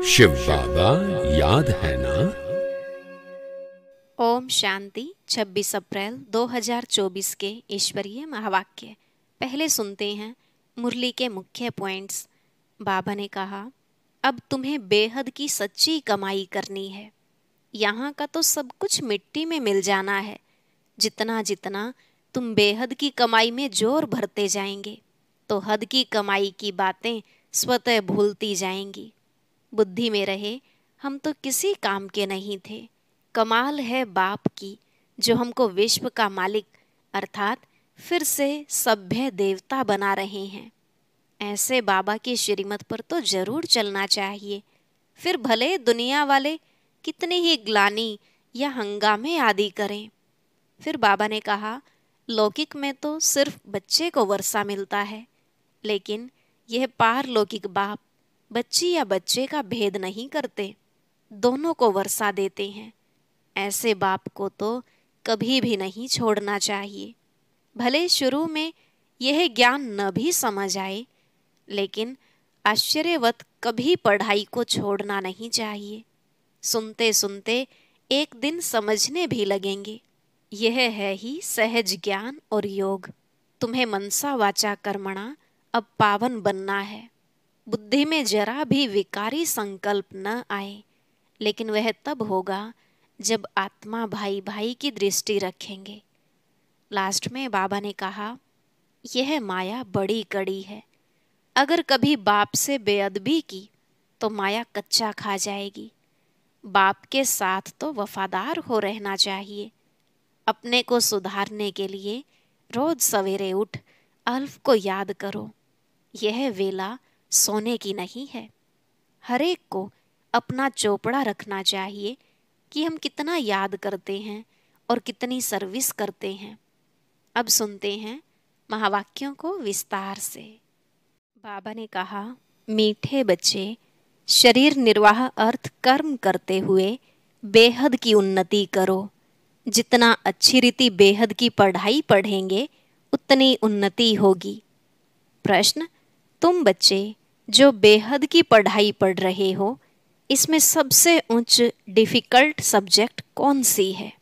शिव बाबा याद है ना। ओम शांति। 26 अप्रैल 2024 के ईश्वरीय महावाक्य पहले सुनते हैं। मुरली के मुख्य पॉइंट्स। बाबा ने कहा, अब तुम्हें बेहद की सच्ची कमाई करनी है। यहाँ का तो सब कुछ मिट्टी में मिल जाना है। जितना जितना तुम बेहद की कमाई में जोर भरते जाएंगे तो हद की कमाई की बातें स्वतः भूलती जाएंगी। बुद्धि में रहे, हम तो किसी काम के नहीं थे। कमाल है बाप की जो हमको विश्व का मालिक अर्थात फिर से सभ्य देवता बना रहे हैं। ऐसे बाबा की श्रीमत पर तो जरूर चलना चाहिए। फिर भले दुनिया वाले कितनी ही ग्लानि या हंगामे आदि करें। फिर बाबा ने कहा, लौकिक में तो सिर्फ बच्चे को वर्षा मिलता है, लेकिन यह पारलौकिक बाप बच्ची या बच्चे का भेद नहीं करते, दोनों को वर्षा देते हैं। ऐसे बाप को तो कभी भी नहीं छोड़ना चाहिए। भले शुरू में यह ज्ञान न भी समझ आए, लेकिन आश्चर्यवत कभी पढ़ाई को छोड़ना नहीं चाहिए। सुनते सुनते एक दिन समझने भी लगेंगे। यह है ही सहज ज्ञान और योग। तुम्हें मनसा वाचा कर्मणा अब पावन बनना है। बुद्धि में जरा भी विकारी संकल्प न आए, लेकिन वह तब होगा जब आत्मा भाई भाई की दृष्टि रखेंगे। लास्ट में बाबा ने कहा, यह माया बड़ी कड़ी है। अगर कभी बाप से बेअदबी की तो माया कच्चा खा जाएगी। बाप के साथ तो वफादार हो रहना चाहिए। अपने को सुधारने के लिए रोज सवेरे उठ अल्फ को याद करो। यह वेला सोने की नहीं है। हर एक को अपना चौपड़ा रखना चाहिए कि हम कितना याद करते हैं और कितनी सर्विस करते हैं। अब सुनते हैं महावाक्यों को विस्तार से। बाबा ने कहा, मीठे बच्चे, शरीर निर्वाह अर्थ कर्म करते हुए बेहद की उन्नति करो। जितना अच्छी रीति बेहद की पढ़ाई पढ़ेंगे उतनी उन्नति होगी। प्रश्न, तुम बच्चे जो बेहद की पढ़ाई पढ़ रहे हो, इसमें सबसे उच्च डिफिकल्ट सब्जेक्ट कौन सी है?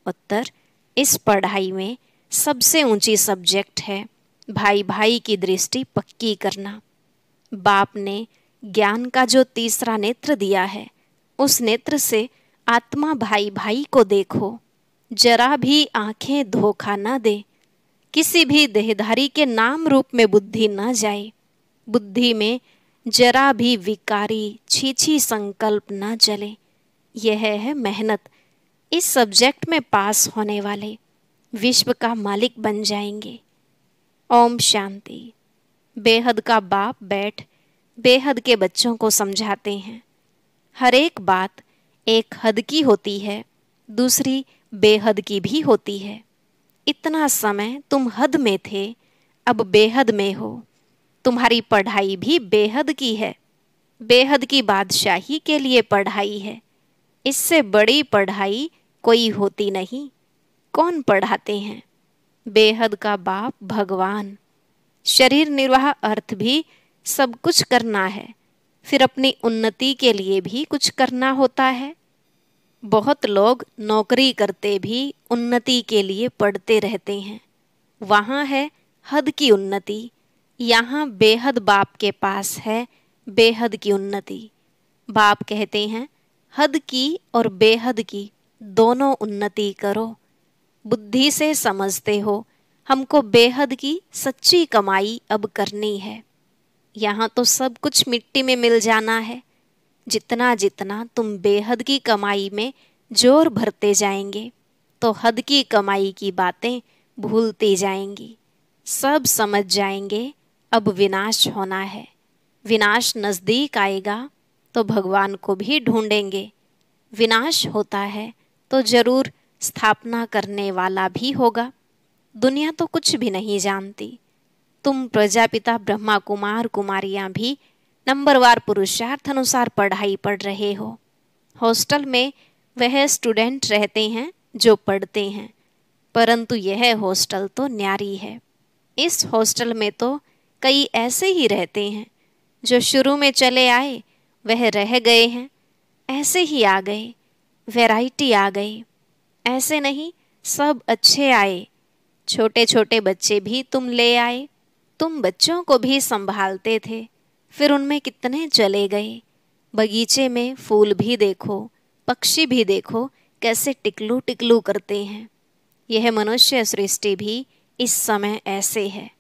उत्तर, इस पढ़ाई में सबसे ऊंची सब्जेक्ट है भाई भाई की दृष्टि पक्की करना। बाप ने ज्ञान का जो तीसरा नेत्र दिया है, उस नेत्र से आत्मा भाई भाई को देखो। जरा भी आंखें धोखा न दे। किसी भी देहधारी के नाम रूप में बुद्धि न जाए। बुद्धि में जरा भी विकारी छीछी संकल्प न चले। यह है मेहनत। इस सब्जेक्ट में पास होने वाले विश्व का मालिक बन जाएंगे। ओम शांति। बेहद का बाप बैठ बेहद के बच्चों को समझाते हैं। हर एक बात एक हद की होती है, दूसरी बेहद की भी होती है। इतना समय तुम हद में थे, अब बेहद में हो। तुम्हारी पढ़ाई भी बेहद की है। बेहद की बादशाही के लिए पढ़ाई है। इससे बड़ी पढ़ाई कोई होती नहीं। कौन पढ़ाते हैं? बेहद का बाप भगवान। शरीर निर्वाह अर्थ भी सब कुछ करना है, फिर अपनी उन्नति के लिए भी कुछ करना होता है। बहुत लोग नौकरी करते भी उन्नति के लिए पढ़ते रहते हैं। वहाँ है हद की उन्नति, यहाँ बेहद बाप के पास है बेहद की उन्नति। बाप कहते हैं, हद की और बेहद की दोनों उन्नति करो। बुद्धि से समझते हो हमको बेहद की सच्ची कमाई अब करनी है। यहाँ तो सब कुछ मिट्टी में मिल जाना है। जितना जितना तुम बेहद की कमाई में जोर भरते जाएंगे तो हद की कमाई की बातें भूलती जाएंगी। सब समझ जाएंगे अब विनाश होना है। विनाश नज़दीक आएगा तो भगवान को भी ढूंढेंगे। विनाश होता है तो जरूर स्थापना करने वाला भी होगा। दुनिया तो कुछ भी नहीं जानती। तुम प्रजापिता ब्रह्मा कुमार कुमारियां भी नंबरवार पुरुषार्थ अनुसार पढ़ाई पढ़ रहे हो। हॉस्टल में वह स्टूडेंट रहते हैं जो पढ़ते हैं, परंतु यह हॉस्टल तो न्यारी है। इस हॉस्टल में तो कई ऐसे ही रहते हैं जो शुरू में चले आए वह रह गए हैं, ऐसे ही आ गए, वैरायटी आ गई। ऐसे नहीं, सब अच्छे आए। छोटे छोटे बच्चे भी तुम ले आए। तुम बच्चों को भी संभालते थे, फिर उनमें कितने चले गए। बगीचे में फूल भी देखो, पक्षी भी देखो, कैसे टिकलू टिकलू करते हैं। यह मनुष्य सृष्टि भी इस समय ऐसे है।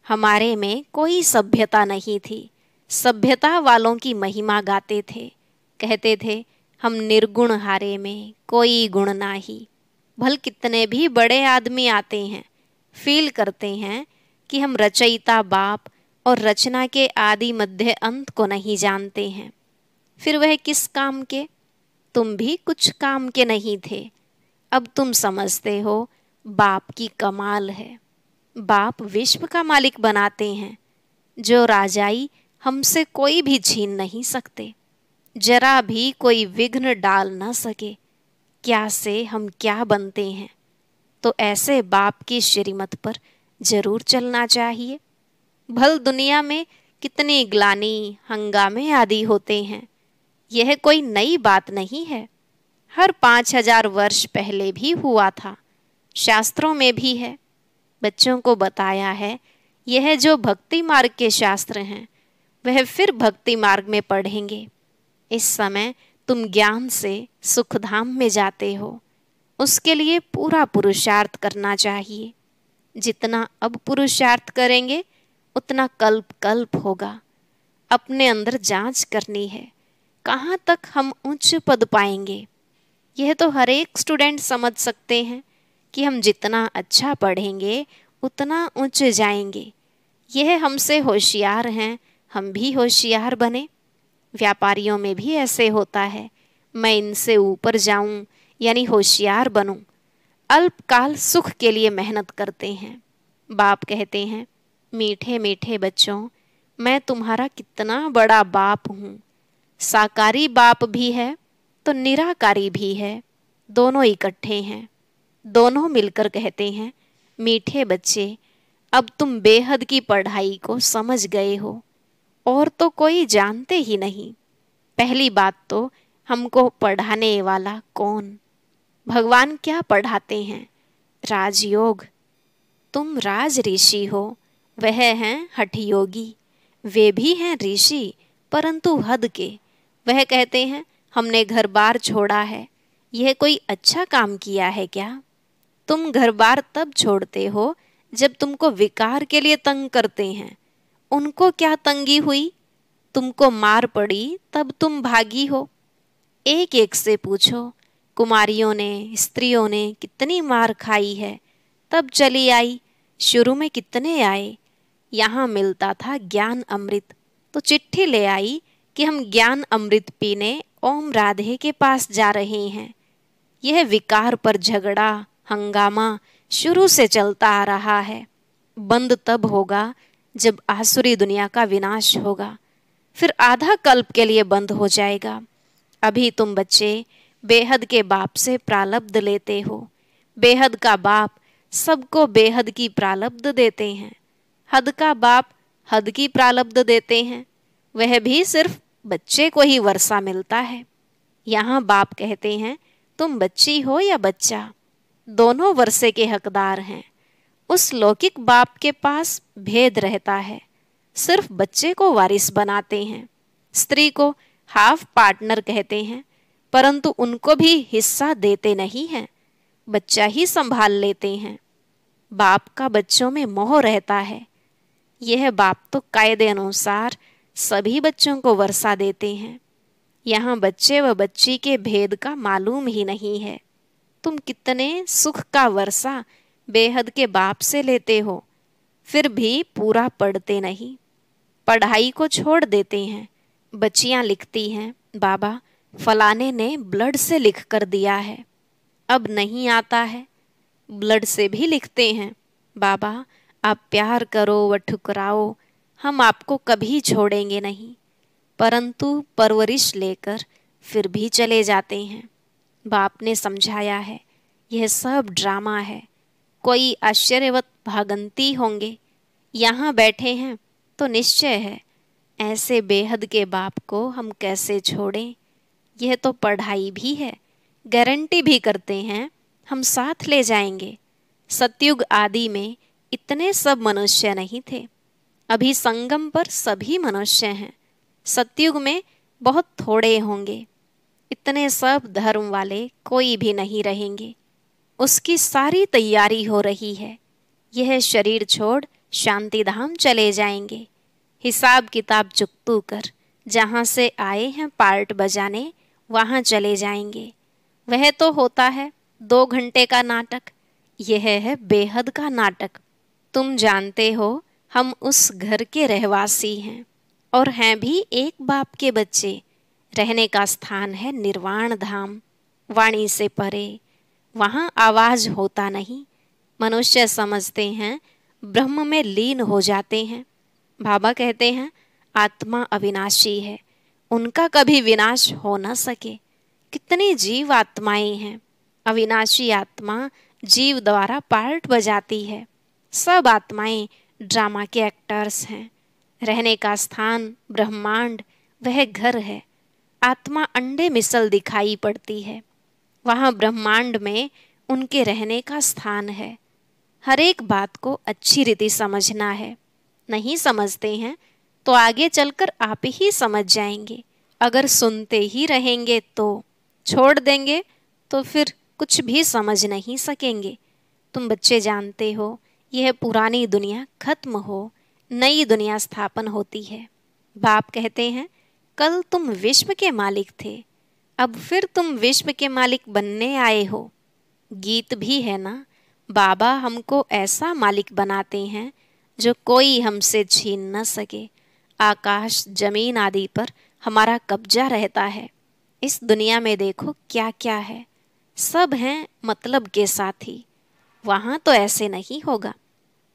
हमारे में कोई सभ्यता नहीं थी। सभ्यता वालों की महिमा गाते थे, कहते थे हम निर्गुण हारे में कोई गुण नाही। भल कितने भी बड़े आदमी आते हैं, फील करते हैं कि हम रचयिता बाप और रचना के आदि मध्य अंत को नहीं जानते हैं। फिर वह किस काम के? तुम भी कुछ काम के नहीं थे। अब तुम समझते हो बाप की कमाल है। बाप विश्व का मालिक बनाते हैं। जो राजाई हमसे कोई भी छीन नहीं सकते, जरा भी कोई विघ्न डाल न सके। क्या से हम क्या बनते हैं। तो ऐसे बाप की श्रीमत पर जरूर चलना चाहिए। भल दुनिया में कितनी ग्लानि, हंगामे आदि होते हैं। यह कोई नई बात नहीं है। हर 5000 वर्ष पहले भी हुआ था। शास्त्रों में भी है। बच्चों को बताया है। यह जो भक्ति मार्ग के शास्त्र हैं, वह फिर भक्ति मार्ग में पढ़ेंगे। इस समय तुम ज्ञान से सुखधाम में जाते हो। उसके लिए पूरा पुरुषार्थ करना चाहिए। जितना अब पुरुषार्थ करेंगे, उतना कल्प कल्प होगा। अपने अंदर जांच करनी है, कहाँ तक हम उच्च पद पाएंगे। यह तो हर एक स्टूडेंट समझ सकते हैं कि हम जितना अच्छा पढ़ेंगे, उतना ऊंच जाएंगे। यह हमसे होशियार हैं, हम भी होशियार बने। व्यापारियों में भी ऐसे होता है। मैं इनसे ऊपर जाऊं, यानी होशियार बनूं। अल्पकाल सुख के लिए मेहनत करते हैं। बाप कहते हैं, मीठे मीठे बच्चों, मैं तुम्हारा कितना बड़ा बाप हूँ। साकारी बाप भी है तो निराकारी भी है, दोनों इकट्ठे हैं। दोनों मिलकर कहते हैं, मीठे बच्चे, अब तुम बेहद की पढ़ाई को समझ गए हो, और तो कोई जानते ही नहीं। पहली बात तो हमको पढ़ाने वाला कौन? भगवान क्या पढ़ाते हैं? राजयोग। तुम राज ऋषि हो, वह हैं हठ योगी। वे भी हैं ऋषि, परंतु हद के। वह कहते हैं, हमने घर बार छोड़ा है। यह कोई अच्छा काम किया है क्या? तुम घर बार तब छोड़ते हो जब तुमको विकार के लिए तंग करते हैं। उनको क्या तंगी हुई? तुमको मार पड़ी तब तुम भागी हो। एक एक से पूछो, कुमारियों ने, स्त्रियों ने कितनी मार खाई है, तब चली आई। शुरू में कितने आए। यहाँ मिलता था ज्ञान अमृत, तो चिट्ठी ले आई कि हम ज्ञान अमृत पीने ओम राधे के पास जा रहे हैं। यह विकार पर झगड़ा, हंगामा शुरू से चलता आ रहा है। बंद तब होगा जब आसुरी दुनिया का विनाश होगा। फिर आधा कल्प के लिए बंद हो जाएगा। अभी तुम बच्चे बेहद के बाप से प्रालब्ध लेते हो। बेहद का बाप सबको बेहद की प्रालब्ध देते हैं। हद का बाप हद की प्रालब्ध देते हैं। वह भी सिर्फ बच्चे को ही वर्षा मिलता है। यहाँ बाप कहते हैं, तुम बच्ची हो या बच्चा, दोनों वर्षे के हकदार हैं। उस लौकिक बाप के पास भेद रहता है। सिर्फ बच्चे को वारिस बनाते हैं। स्त्री को हाफ पार्टनर कहते हैं, परंतु उनको भी हिस्सा देते नहीं हैं। बच्चा ही संभाल लेते हैं। बाप का बच्चों में मोह रहता है। यह बाप तो कायदे अनुसार सभी बच्चों को वर्षा देते हैं। यहाँ बच्चे व बच्ची के भेद का मालूम ही नहीं है। तुम कितने सुख का वर्षा बेहद के बाप से लेते हो, फिर भी पूरा पढ़ते नहीं। पढ़ाई को छोड़ देते हैं। बच्चियां लिखती हैं, बाबा फलाने ने ब्लड से लिख कर दिया है, अब नहीं आता है। ब्लड से भी लिखते हैं, बाबा आप प्यार करो व ठुकराओ, हम आपको कभी छोड़ेंगे नहीं। परंतु परवरिश लेकर फिर भी चले जाते हैं। बाप ने समझाया है, यह सब ड्रामा है। कोई आश्चर्यवत भागंती होंगे। यहाँ बैठे हैं तो निश्चय है ऐसे बेहद के बाप को हम कैसे छोड़ें? यह तो पढ़ाई भी है, गारंटी भी करते हैं हम साथ ले जाएंगे। सतयुग आदि में इतने सब मनुष्य नहीं थे, अभी संगम पर सभी मनुष्य हैं। सतयुग में बहुत थोड़े होंगे, इतने सब धर्म वाले कोई भी नहीं रहेंगे। उसकी सारी तैयारी हो रही है। यह शरीर छोड़ शांति धाम चले जाएंगे। हिसाब किताब चुकतू कर जहाँ से आए हैं पार्ट बजाने वहाँ चले जाएंगे। वह तो होता है 2 घंटे का नाटक, यह है बेहद का नाटक। तुम जानते हो हम उस घर के रहवासी हैं और हैं भी एक बाप के बच्चे। रहने का स्थान है निर्वाण धाम, वाणी से परे। वहाँ आवाज होता नहीं। मनुष्य समझते हैं ब्रह्म में लीन हो जाते हैं। बाबा कहते हैं आत्मा अविनाशी है, उनका कभी विनाश हो न सके। कितनी जीव आत्माएं हैं, अविनाशी आत्मा जीव द्वारा पार्ट बजाती है। सब आत्माएं ड्रामा के एक्टर्स हैं। रहने का स्थान ब्रह्मांड वह घर है। आत्मा अंडे मिसल दिखाई पड़ती है, वहाँ ब्रह्मांड में उनके रहने का स्थान है। हर एक बात को अच्छी रीति समझना है। नहीं समझते हैं तो आगे चलकर आप ही समझ जाएंगे। अगर सुनते ही रहेंगे तो, छोड़ देंगे तो फिर कुछ भी समझ नहीं सकेंगे। तुम बच्चे जानते हो यह पुरानी दुनिया खत्म हो, नई दुनिया स्थापन होती है। बाप कहते हैं कल तुम विश्व के मालिक थे, अब फिर तुम विश्व के मालिक बनने आए हो। गीत भी है ना, बाबा हमको ऐसा मालिक बनाते हैं जो कोई हमसे छीन न सके। आकाश जमीन आदि पर हमारा कब्जा रहता है। इस दुनिया में देखो क्या क्या है, सब हैं मतलब के साथी। वहाँ तो ऐसे नहीं होगा।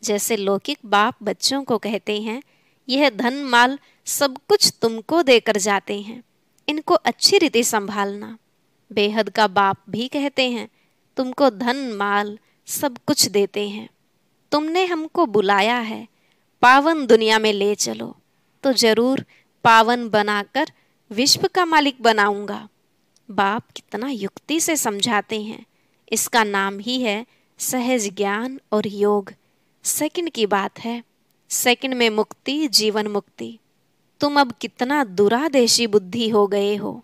जैसे लौकिक बाप बच्चों को कहते हैं यह धन माल सब कुछ तुमको देकर जाते हैं, इनको अच्छी रीति संभालना। बेहद का बाप भी कहते हैं तुमको धन माल सब कुछ देते हैं, तुमने हमको बुलाया है पावन दुनिया में ले चलो, तो जरूर पावन बनाकर विश्व का मालिक बनाऊंगा। बाप कितना युक्ति से समझाते हैं। इसका नाम ही है सहज ज्ञान और योग। सेकंड की बात है, सेकंड में मुक्ति, जीवन मुक्ति। तुम अब कितना दुरादेशी बुद्धि हो गए हो।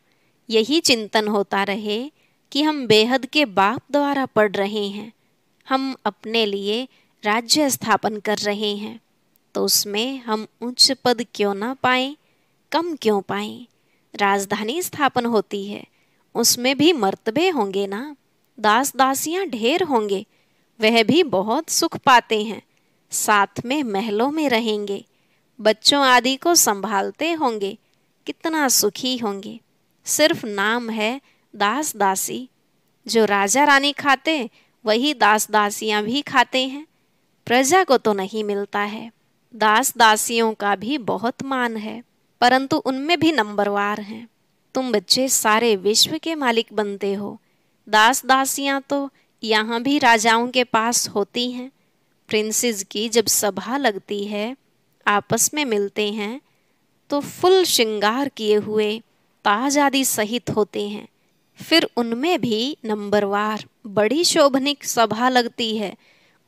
यही चिंतन होता रहे कि हम बेहद के बाप द्वारा पढ़ रहे हैं, हम अपने लिए राज्य स्थापन कर रहे हैं, तो उसमें हम उच्च पद क्यों ना पाएं, कम क्यों पाएं। राजधानी स्थापन होती है, उसमें भी मर्तबे होंगे ना, दास दासियां ढेर होंगे, वह भी बहुत सुख पाते हैं। साथ में महलों में रहेंगे, बच्चों आदि को संभालते होंगे, कितना सुखी होंगे। सिर्फ नाम है दास दासी। जो राजा रानी खाते वही दास दासियां भी खाते हैं, प्रजा को तो नहीं मिलता है। दास दासियों का भी बहुत मान है, परंतु उनमें भी नंबरवार हैं। तुम बच्चे सारे विश्व के मालिक बनते हो। दास दासियां तो यहाँ भी राजाओं के पास होती हैं। प्रिंसेस की जब सभा लगती है, आपस में मिलते हैं तो फुल श्रृंगार किए हुए ताज आदि सहित होते हैं। फिर उनमें भी नंबरवार बड़ी शोभनिक सभा लगती है,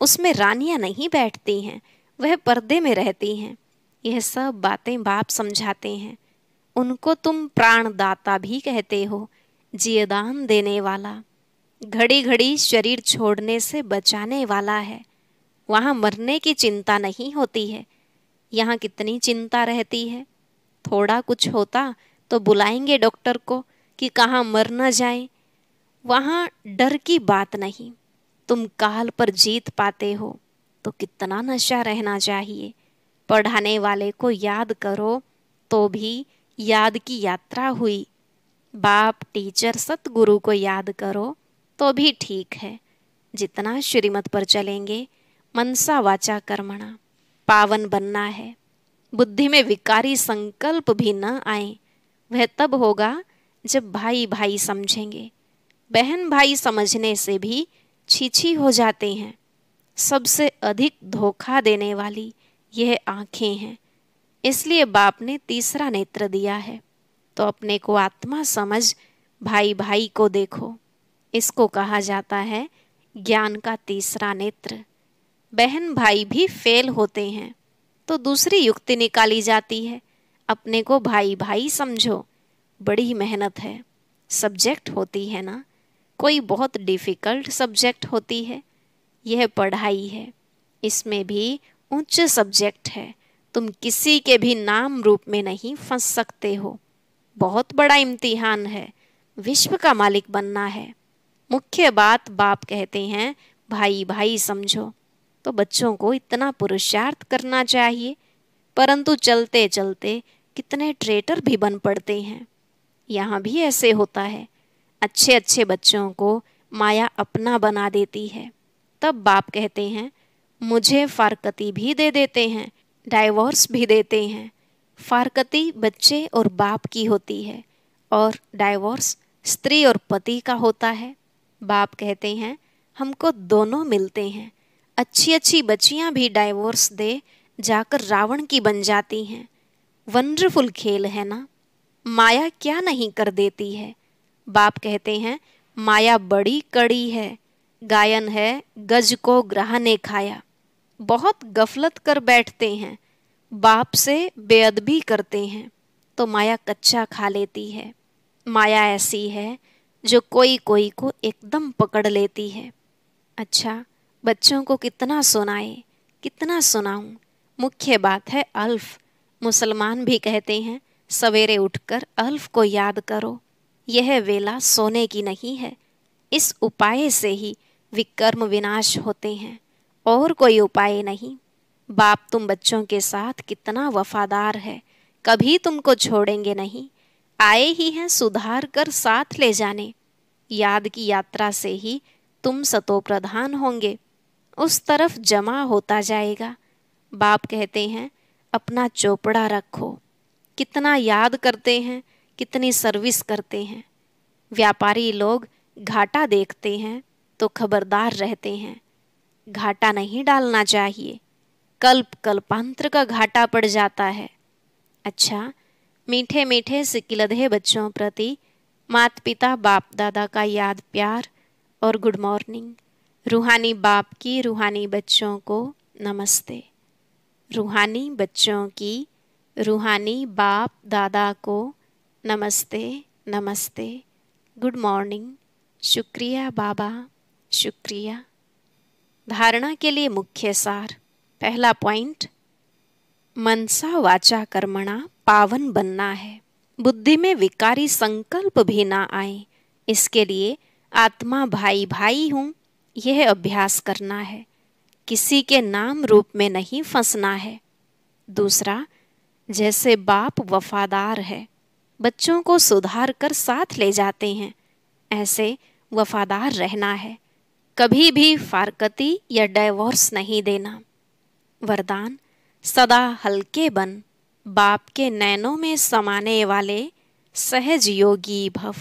उसमें रानियां नहीं बैठती हैं, वह पर्दे में रहती हैं। यह सब बातें बाप समझाते हैं। उनको तुम प्राणदाता भी कहते हो, जीवदान देने वाला, घड़ी घड़ी शरीर छोड़ने से बचाने वाला है। वहाँ मरने की चिंता नहीं होती है। यहाँ कितनी चिंता रहती है। थोड़ा कुछ होता तो बुलाएंगे डॉक्टर को कि कहाँ मर न जाए। वहाँ डर की बात नहीं। तुम काल पर जीत पाते हो तो कितना नशा रहना चाहिए। पढ़ाने वाले को याद करो तो भी याद की यात्रा हुई। बाप टीचर सतगुरु को याद करो तो भी ठीक है। जितना श्रीमत पर चलेंगे, मनसा वाचा कर्मणा, पावन बनना है। बुद्धि में विकारी संकल्प भी न आए। वह तब होगा जब भाई भाई समझेंगे। बहन भाई समझने से भी छीछी हो जाते हैं। सबसे अधिक धोखा देने वाली यह आंखें हैं। इसलिए बाप ने तीसरा नेत्र दिया है। तो अपने को आत्मा समझ भाई भाई को देखो। इसको कहा जाता है ज्ञान का तीसरा नेत्र। बहन भाई भी फेल होते हैं तो दूसरी युक्ति निकाली जाती है, अपने को भाई भाई समझो। बड़ी मेहनत है, सब्जेक्ट होती है ना, कोई बहुत डिफ़िकल्ट सब्जेक्ट होती है। यह पढ़ाई है, इसमें भी उच्च सब्जेक्ट है। तुम किसी के भी नाम रूप में नहीं फंस सकते हो। बहुत बड़ा इम्तिहान है, विश्व का मालिक बनना है। मुख्य बात बाप कहते हैं भाई भाई समझो। तो बच्चों को इतना पुरुषार्थ करना चाहिए, परंतु चलते चलते कितने ट्रेटर भी बन पड़ते हैं। यहाँ भी ऐसे होता है, अच्छे अच्छे बच्चों को माया अपना बना देती है। तब बाप कहते हैं मुझे फारकती भी दे देते हैं, डाइवोर्स भी देते हैं। फारकती बच्चे और बाप की होती है और डाइवोर्स स्त्री और पति का होता है। बाप कहते हैं हमको दोनों मिलते हैं। अच्छी अच्छी बच्चियां भी डाइवोर्स दे जाकर रावण की बन जाती हैं। वंडरफुल खेल है ना, माया क्या नहीं कर देती है। बाप कहते हैं माया बड़ी कड़ी है, गायन है गज को ग्रह ने खाया। बहुत गफलत कर बैठते हैं, बाप से बेअदबी करते हैं तो माया कच्चा खा लेती है। माया ऐसी है जो कोई कोई को एकदम पकड़ लेती है। अच्छा, बच्चों को कितना सुनाए, कितना सुनाऊं। मुख्य बात है अल्फ। मुसलमान भी कहते हैं सवेरे उठकर अल्फ को याद करो। यह वेला सोने की नहीं है। इस उपाय से ही विकर्म विनाश होते हैं, और कोई उपाय नहीं। बाप तुम बच्चों के साथ कितना वफादार है, कभी तुमको छोड़ेंगे नहीं। आए ही हैं सुधार कर साथ ले जाने। याद की यात्रा से ही तुम सतो प्रधान होंगे, उस तरफ जमा होता जाएगा। बाप कहते हैं अपना चोपड़ा रखो। कितना याद करते हैं, कितनी सर्विस करते हैं। व्यापारी लोग घाटा देखते हैं तो खबरदार रहते हैं, घाटा नहीं डालना चाहिए, कल्प कल्पांतर का घाटा पड़ जाता है। अच्छा, मीठे मीठे सिकिलधे बच्चों प्रति माता पिता बाप दादा का याद प्यार और गुड मॉर्निंग। रूहानी बाप की रूहानी बच्चों को नमस्ते। रूहानी बच्चों की रूहानी बाप दादा को नमस्ते नमस्ते, गुड मॉर्निंग, शुक्रिया बाबा, शुक्रिया। धारणा के लिए मुख्य सार। पहला पॉइंट, मनसा वाचा कर्मणा पावन बनना है। बुद्धि में विकारी संकल्प भी ना आए, इसके लिए आत्मा भाई भाई हूँ यह अभ्यास करना है। किसी के नाम रूप में नहीं फंसना है। दूसरा, जैसे बाप वफादार है, बच्चों को सुधार कर साथ ले जाते हैं, ऐसे वफादार रहना है। कभी भी फारकती या डाइवोर्स नहीं देना। वरदान, सदा हल्के बन, बाप के नैनों में समाने वाले सहज योगी भव।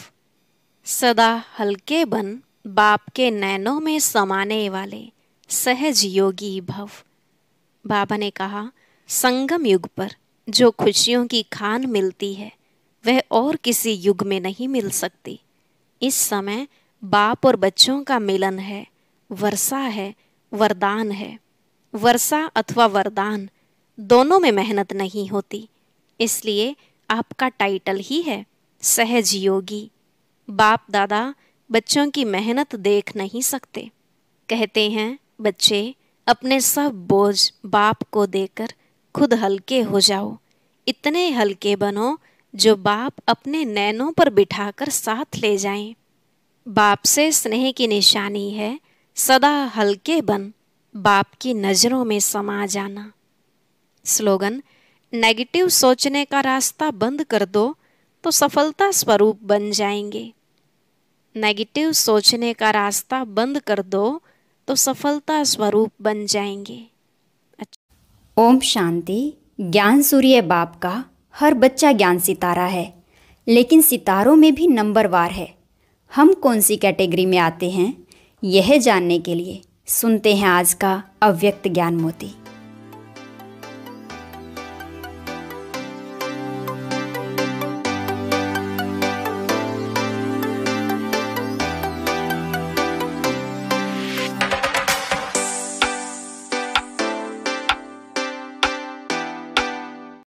सदा हल्के बन, बाप के नैनों में समाने वाले सहज योगी भव। बाबा ने कहा संगम युग पर जो खुशियों की खान मिलती है वह और किसी युग में नहीं मिल सकती। इस समय बाप और बच्चों का मिलन है, वर्षा है, वरदान है। वर्षा अथवा वरदान दोनों में मेहनत नहीं होती, इसलिए आपका टाइटल ही है सहज योगी। बाप दादा बच्चों की मेहनत देख नहीं सकते। कहते हैं बच्चे अपने सब बोझ बाप को देकर खुद हल्के हो जाओ। इतने हल्के बनो जो बाप अपने नैनों पर बिठाकर साथ ले जाएं। बाप से स्नेह की निशानी है सदा हल्के बन, बाप की नज़रों में समा जाना। स्लोगन, नेगेटिव सोचने का रास्ता बंद कर दो तो सफलता स्वरूप बन जाएंगे। नेगेटिव सोचने का रास्ता बंद कर दो तो सफलता स्वरूप बन जाएंगे। ओम शांति। ज्ञान सूर्य बाप का हर बच्चा ज्ञान सितारा है, लेकिन सितारों में भी नंबरवार है। हम कौन सी कैटेगरी में आते हैं, यह जानने के लिए सुनते हैं आज का अव्यक्त ज्ञान मोती।